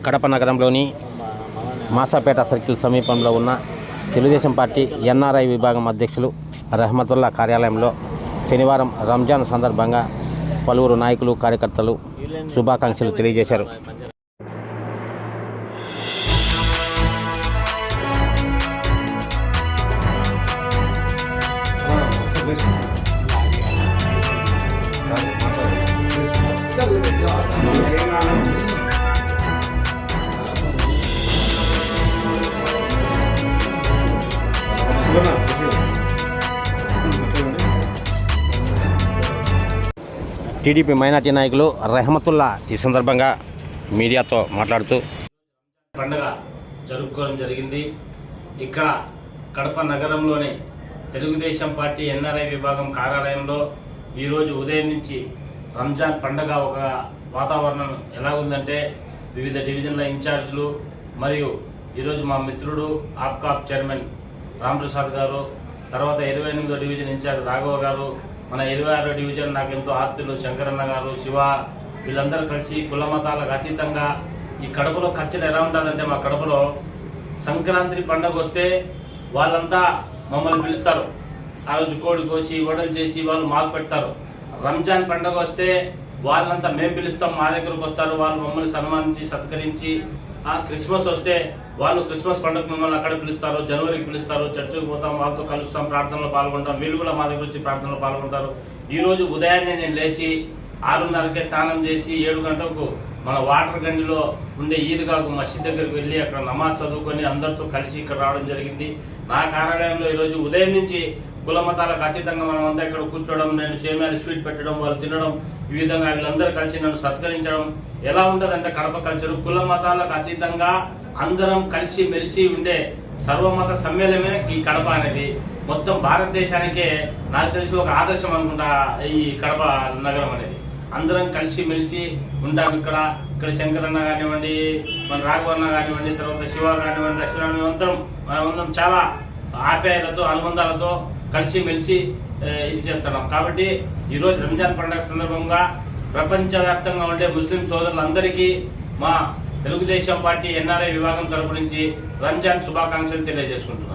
కడప నగరంలోని మాసాపేట సర్కిల్ సమీపంలో ఉన్న తెలుగుదేశం పార్టీ ఎన్ఆర్ఐ విభాగం అధ్యక్షులు రహమతుల్లా కార్యాలయంలో శనివారం రంజాన్ సందర్భంగా పలువురు నాయకులు కార్యకర్తలు శుభాకాంక్షలు తెలియజేశారు. టీడీపీ మైనార్టీ నాయకులు రెహమతుల్లా ఈ సందర్భంగా మీడియాతో మాట్లాడుతూ పండుగ జరుపుకోవడం జరిగింది. ఇక్కడ కడప నగరంలోని తెలుగుదేశం పార్టీ ఎన్ఆర్ఐ విభాగం కార్యాలయంలో ఈరోజు ఉదయం నుంచి రంజాన్ పండుగ ఒక వాతావరణం ఎలా ఉందంటే వివిధ డివిజన్ల ఇన్ఛార్జీలు మరియు ఈరోజు మా మిత్రుడు ఆప్కాప్ చైర్మన్ రాంప్రసాద్ గారు, తర్వాత 28వ డివిజన్ ఇన్ఛార్జ్ రాఘవ గారు, మన 26వ డివిజన్ నాకు ఎంతో ఆత్మీయులు శంకరన్న గారు, శివ, వీళ్ళందరూ కలిసి కుల మతాలకు అతీతంగా ఈ కడపలో ఖర్చులు ఎలా ఉంటుందంటే మా కడపలో సంక్రాంతి పండుగ వస్తే వాళ్ళంతా మమ్మల్ని పిలుస్తారు. ఆ రోజు కోడి కోసి వడలు చేసి వాళ్ళు మాకు పెడతారు. రంజాన్ పండుగ వస్తే వాళ్ళంతా మేము పిలుస్తాం, మా దగ్గరకు వస్తారు, వాళ్ళు మమ్మల్ని సన్మానించి సత్కరించి. క్రిస్మస్ వస్తే వాళ్ళు క్రిస్మస్ పండుగ మమ్మల్ని అక్కడ పిలుస్తారు, జనవరికి పిలుస్తారు, చర్చికి పోతాం, వాళ్ళతో కలుస్తాం, ప్రార్థనలో పాల్గొంటాం. వీళ్ళు కూడా మా దగ్గర వచ్చి ప్రార్థనలో పాల్గొంటారు. ఈరోజు ఉదయాన్నే నేను లేచి 6:30కే స్నానం చేసి 7 గంటలకు మన వాటర్ గండిలో ఉండే ఈద్గాకు మసీద్ దగ్గరికి వెళ్ళి అక్కడ నమాజ్ చదువుకొని అందరితో కలిసి ఇక్కడ రావడం జరిగింది. నా కార్యాలయంలో ఈరోజు ఉదయం నుంచి కుల మతాలకు అతీతంగా మనమంతా ఇక్కడ కూర్చోవడం, నేను సేమ్యాలు స్వీట్ పెట్టడం, వాళ్ళు తినడం, ఈ విధంగా వీళ్ళందరూ కలిసి నన్ను సత్కరించడం ఎలా ఉంటుందంటే కడప కల్చరు కుల మతాలకు అతీతంగా అందరం కలిసి మెలిసి ఉండే సర్వమత సమ్మేళనమే ఈ కడప అనేది. మొత్తం భారతదేశానికే నాకు తెలిసి ఒక ఆదర్శం అనుకుంటా ఈ కడప నగరం అనేది. అందరం కలిసి మెలిసి ఉంటాం. ఇక్కడ శంకరన్న కానివ్వండి, మన రాఘవన్న కానివ్వండి, తర్వాత శివ కానివ్వండి, లక్ష్మణ, అందరం చాలా ఆప్యాయతతో అనుబంధాలతో కలిసి మెలిసి ఇది చేస్తున్నాం. కాబట్టి ఈరోజు రంజాన్ పండుగ సందర్భంగా ప్రపంచవ్యాప్తంగా ఉండే ముస్లిం సోదరులందరికీ మా తెలుగుదేశం పార్టీ ఎన్ఆర్ఐ విభాగం తరపు నుంచి రంజాన్ శుభాకాంక్షలు తెలియజేసుకుంటున్నాం.